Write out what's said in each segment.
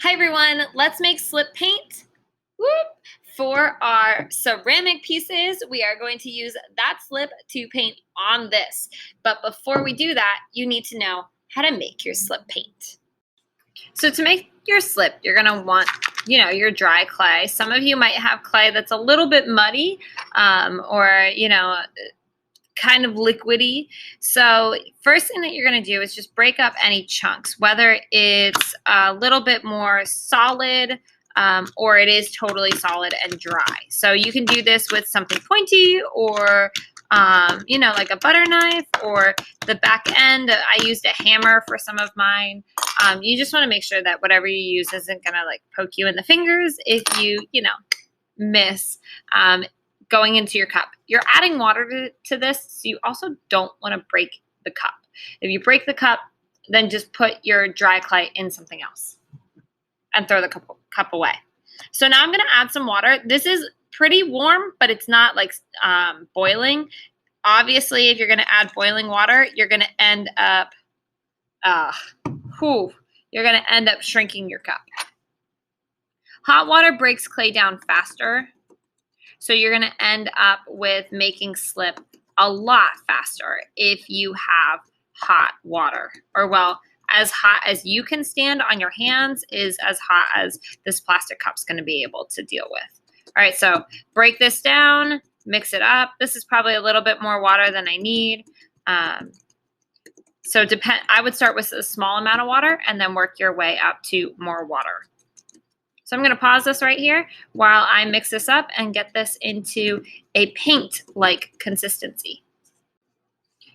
Hi everyone, let's make slip paint. Whoop. For our ceramic pieces, we are going to use that slip to paint on this. But before we do that, you need to know how to make your slip paint. So to make your slip, you're going to want, your dry clay. Some of you might have clay that's a little bit muddy or, kind of liquidy. So first thing that you're going to do is just break up any chunks, whether it's a little bit more solid or it is totally solid and dry. So you can do this with something pointy or like a butter knife or the back end. I used a hammer for some of mine. You just want to make sure that whatever you use isn't going to like poke you in the fingers if you miss going into your cup. You're adding water to this, so you also don't want to break the cup. If you break the cup, then just put your dry clay in something else and throw the cup away. So now I'm going to add some water. This is pretty warm, but it's not like boiling. Obviously, if you're going to add boiling water, you're going to end up shrinking your cup. Hot water breaks clay down faster. So you're going to end up with making slip a lot faster if you have hot water. Or, well, as hot as you can stand on your hands is as hot as this plastic cup's going to be able to deal with. All right, so break this down, mix it up. This is probably a little bit more water than I need. I would start with a small amount of water and then work your way up to more water. So I'm going to pause this right here while I mix this up and get this into a paint-like consistency.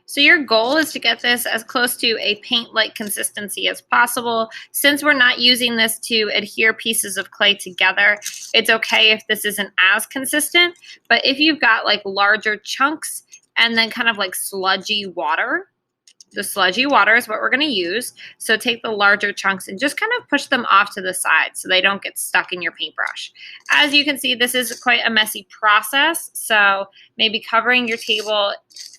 So your goal is to get this as close to a paint-like consistency as possible. Since we're not using this to adhere pieces of clay together, it's okay if this isn't as consistent. But if you've got like larger chunks and then kind of like sludgy water, the sludgy water is what we're going to use. So take the larger chunks and just kind of push them off to the side so they don't get stuck in your paintbrush. As you can see, this is quite a messy process. So maybe covering your table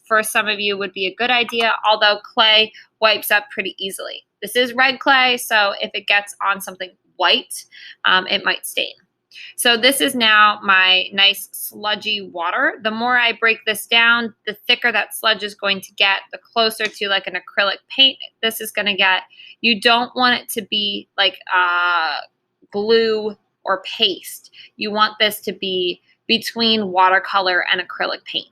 for some of you would be a good idea, although clay wipes up pretty easily. This is red clay, so if it gets on something white, it might stain. So this is now my nice sludgy water. The more I break this down, the thicker that sludge is going to get, the closer to like an acrylic paint this is going to get. You don't want it to be like glue or paste. You want this to be between watercolor and acrylic paint.